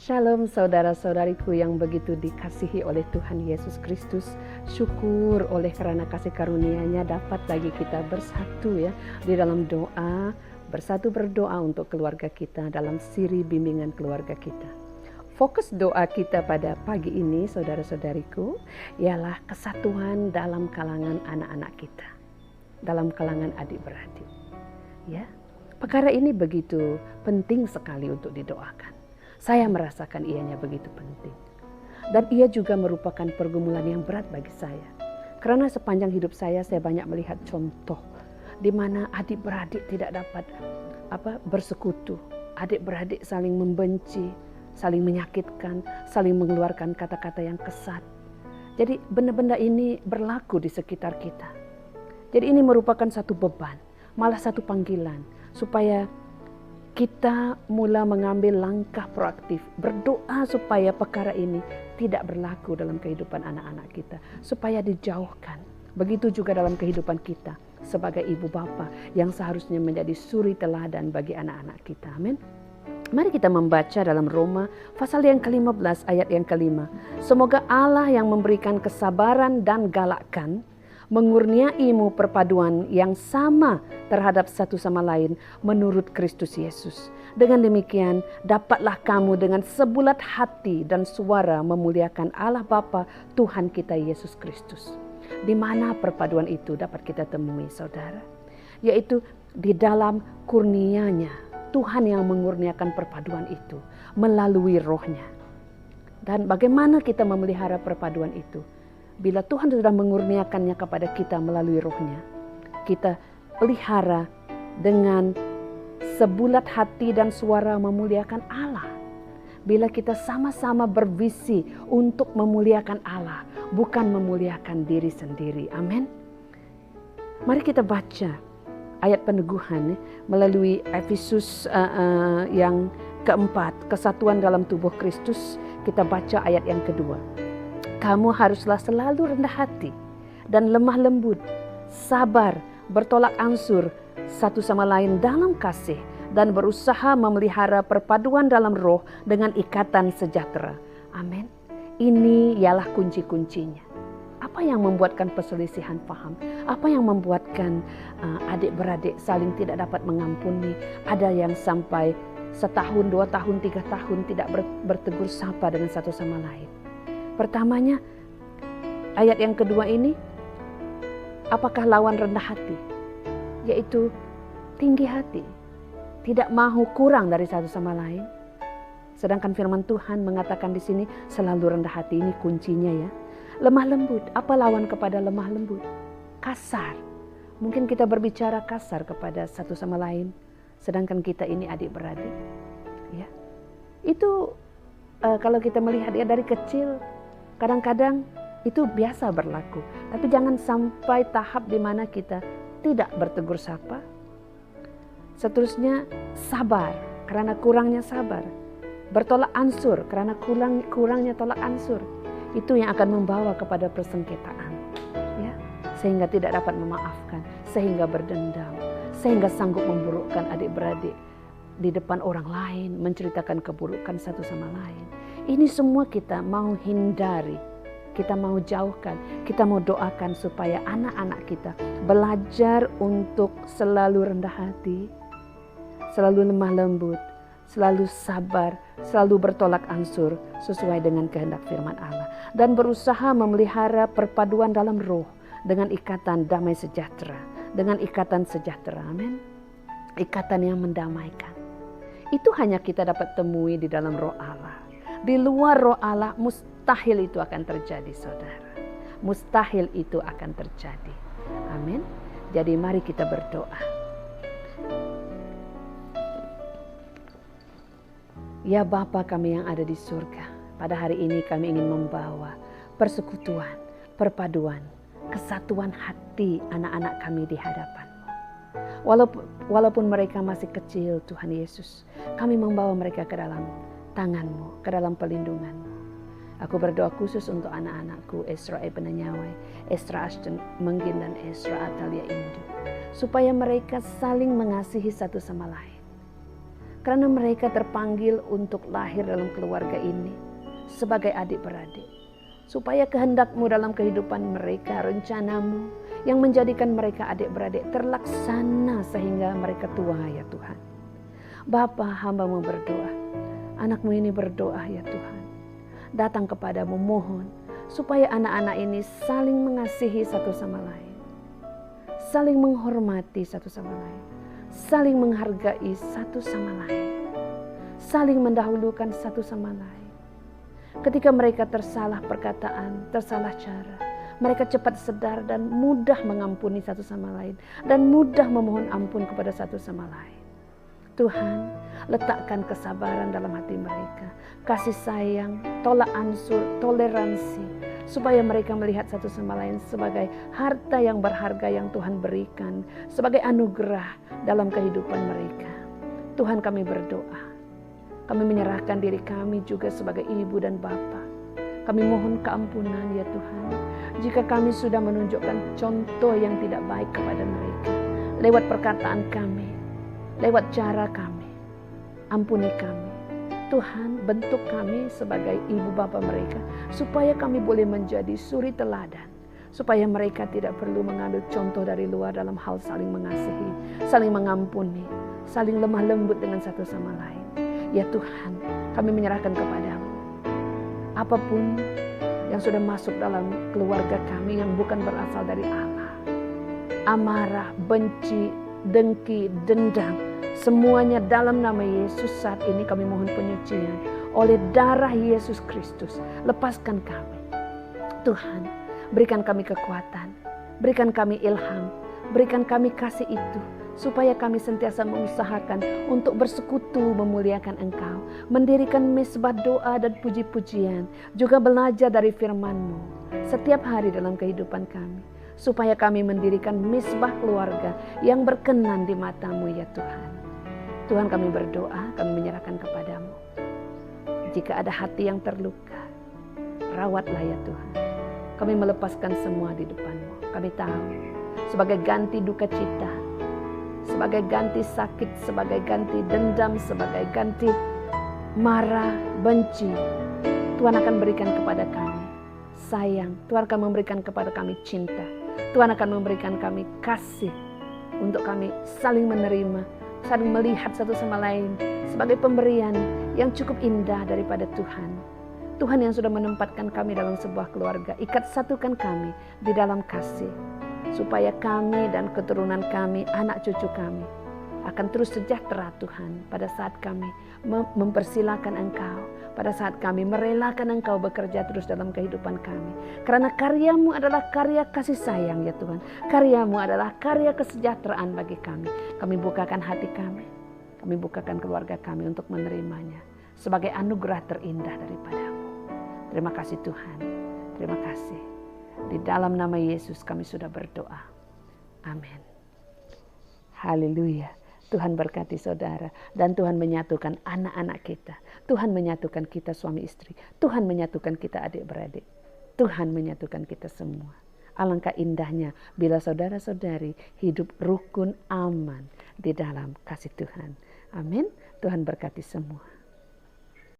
Shalom saudara-saudariku yang begitu dikasihi oleh Tuhan Yesus Kristus. Syukur oleh karena kasih karunia-Nya dapat lagi kita bersatu ya di dalam doa, bersatu berdoa untuk keluarga kita dalam siri bimbingan keluarga kita. Fokus doa kita pada pagi ini saudara-saudariku ialah kesatuan dalam kalangan anak-anak kita, dalam kalangan adik-beradik. Ya, perkara ini begitu penting sekali untuk didoakan. Saya merasakan ianya begitu penting. Dan ia juga merupakan pergumulan yang berat bagi saya. Karena sepanjang hidup saya banyak melihat contoh di mana adik-beradik tidak dapat bersekutu. Adik-beradik saling membenci, saling menyakitkan, saling mengeluarkan kata-kata yang kesat. Jadi benda-benda ini berlaku di sekitar kita. Jadi ini merupakan satu beban, malah satu panggilan supaya kita mula mengambil langkah proaktif, berdoa supaya perkara ini tidak berlaku dalam kehidupan anak-anak kita, supaya dijauhkan. Begitu juga dalam kehidupan kita sebagai ibu bapa yang seharusnya menjadi suri teladan bagi anak-anak kita. Amin. Mari kita membaca dalam Roma pasal yang ke-15 ayat yang ke-5. Semoga Allah yang memberikan kesabaran dan galakan mengurniaimu perpaduan yang sama terhadap satu sama lain menurut Kristus Yesus. Dengan demikian dapatlah kamu dengan sebulat hati dan suara memuliakan Allah Bapa Tuhan kita Yesus Kristus. Di mana perpaduan itu dapat kita temui saudara? Yaitu di dalam kurnia-Nya. Tuhan yang mengurniakan perpaduan itu melalui Roh-Nya. Dan bagaimana kita memelihara perpaduan itu? Bila Tuhan sudah mengurniakannya kepada kita melalui Roh-Nya, kita pelihara dengan sebulat hati dan suara memuliakan Allah. Bila kita sama-sama bervisi untuk memuliakan Allah, bukan memuliakan diri sendiri. Amin. Mari kita baca ayat peneguhan melalui Efesus yang keempat, kesatuan dalam tubuh Kristus. Kita baca ayat yang kedua. Kamu haruslah selalu rendah hati dan lemah lembut, sabar, bertolak ansur satu sama lain dalam kasih dan berusaha memelihara perpaduan dalam roh dengan ikatan sejahtera. Amin. Ini ialah kunci-kuncinya. Apa yang membuatkan perselisihan paham? Apa yang membuatkan adik-beradik saling tidak dapat mengampuni? Ada yang sampai 1 tahun, 2 tahun, 3 tahun tidak bertegur sapa dengan satu sama lain. Pertamanya, ayat yang kedua ini, apakah lawan rendah hati? Yaitu tinggi hati, tidak mahu kurang dari satu sama lain. Sedangkan firman Tuhan mengatakan di sini selalu rendah hati, ini kuncinya ya. Lemah lembut, apa lawan kepada lemah lembut? Kasar. Mungkin kita berbicara kasar kepada satu sama lain, sedangkan kita ini adik-beradik. Ya. Itu kalau kita melihat ya dari kecil, kadang-kadang itu biasa berlaku. Tapi jangan sampai tahap di mana kita tidak bertegur sapa. Seterusnya sabar karena kurangnya sabar. Bertolak ansur karena kurangnya tolak ansur. Itu yang akan membawa kepada persengketaan. Ya, sehingga tidak dapat memaafkan, sehingga berdendam, sehingga sanggup memburukkan adik-beradik di depan orang lain, menceritakan keburukan satu sama lain. Ini semua kita mau hindari, kita mau jauhkan, kita mau doakan supaya anak-anak kita belajar untuk selalu rendah hati, selalu lemah lembut, selalu sabar, selalu bertolak ansur sesuai dengan kehendak firman Allah. Dan berusaha memelihara perpaduan dalam roh dengan ikatan damai sejahtera, dengan ikatan sejahtera, amin. Ikatan yang mendamaikan. Itu hanya kita dapat temui di dalam roh Allah. Di luar roh Allah mustahil itu akan terjadi saudara. Mustahil itu akan terjadi. Amin. Jadi mari kita berdoa. Ya Bapa kami yang ada di surga. Pada hari ini kami ingin membawa persekutuan, perpaduan, kesatuan hati anak-anak kami di hadapan-Mu. Walaupun mereka masih kecil Tuhan Yesus, kami membawa mereka ke dalam tangan-Mu, ke dalam pelindungan-Mu. Aku berdoa khusus untuk anak-anakku Esra Ebena Nyawai, Esra Ashton Menggin dan Esra Atalia Indu, supaya mereka saling mengasihi satu sama lain. Karena mereka terpanggil untuk lahir dalam keluarga ini sebagai adik-beradik. Supaya kehendak-Mu dalam kehidupan mereka, rencana-Mu yang menjadikan mereka adik-beradik terlaksana sehingga mereka tua ya Tuhan. Bapa, hamba-Mu berdoa, anak-Mu ini berdoa ya Tuhan. Datang kepadamu mohon supaya anak-anak ini saling mengasihi satu sama lain. Saling menghormati satu sama lain. Saling menghargai satu sama lain. Saling mendahulukan satu sama lain. Ketika mereka tersalah perkataan, tersalah cara, mereka cepat sadar dan mudah mengampuni satu sama lain. Dan mudah memohon ampun kepada satu sama lain. Tuhan, letakkan kesabaran dalam hati mereka. Kasih sayang, tolak ansur, toleransi. Supaya mereka melihat satu sama lain sebagai harta yang berharga yang Tuhan berikan. Sebagai anugerah dalam kehidupan mereka. Tuhan, kami berdoa. Kami menyerahkan diri kami juga sebagai ibu dan bapa. Kami mohon keampunan ya Tuhan. Jika kami sudah menunjukkan contoh yang tidak baik kepada mereka. Lewat perkataan kami. Lewat cara kami. Ampuni kami. Tuhan, bentuk kami sebagai ibu bapa mereka. Supaya kami boleh menjadi suri teladan. Supaya mereka tidak perlu mengambil contoh dari luar dalam hal saling mengasihi. Saling mengampuni. Saling lemah lembut dengan satu sama lain. Ya Tuhan, kami menyerahkan kepadamu. Apapun yang sudah masuk dalam keluarga kami yang bukan berasal dari Allah. Amarah, benci, dengki, dendam. Semuanya dalam nama Yesus saat ini kami mohon penyucian. Oleh darah Yesus Kristus, lepaskan kami. Tuhan, berikan kami kekuatan. Berikan kami ilham. Berikan kami kasih itu. Supaya kami sentiasa mengusahakan untuk bersekutu memuliakan Engkau. Mendirikan mezbah doa dan puji-pujian. Juga belajar dari firman-Mu. Setiap hari dalam kehidupan kami. Supaya kami mendirikan mezbah keluarga yang berkenan di mata-Mu ya Tuhan. Tuhan, kami berdoa, kami menyerahkan kepadamu. Jika ada hati yang terluka, rawatlah ya Tuhan. Kami melepaskan semua di depan-Mu. Kami tahu sebagai ganti duka cita, sebagai ganti sakit, sebagai ganti dendam, sebagai ganti marah, benci, Tuhan akan berikan kepada kami sayang. Tuhan akan memberikan kepada kami cinta. Tuhan akan memberikan kami kasih untuk kami saling menerima, saling melihat satu sama lain sebagai pemberian yang cukup indah daripada Tuhan. Tuhan yang sudah menempatkan kami dalam sebuah keluarga, ikat satukan kami di dalam kasih. Supaya kami dan keturunan kami, anak cucu kami akan terus sejahtera Tuhan pada saat kami mempersilakan Engkau. Pada saat kami merelakan Engkau bekerja terus dalam kehidupan kami. Karena karya-Mu adalah karya kasih sayang ya Tuhan. Karya-Mu adalah karya kesejahteraan bagi kami. Kami bukakan hati kami. Kami bukakan keluarga kami untuk menerimanya. Sebagai anugerah terindah daripada-Mu. Terima kasih Tuhan. Terima kasih. Di dalam nama Yesus kami sudah berdoa. Amin. Haleluya. Tuhan berkati saudara. Dan Tuhan menyatukan anak-anak kita. Tuhan menyatukan kita suami istri. Tuhan menyatukan kita adik-beradik. Tuhan menyatukan kita semua. Alangkah indahnya bila saudara-saudari hidup rukun aman di dalam kasih Tuhan. Amin. Tuhan berkati semua.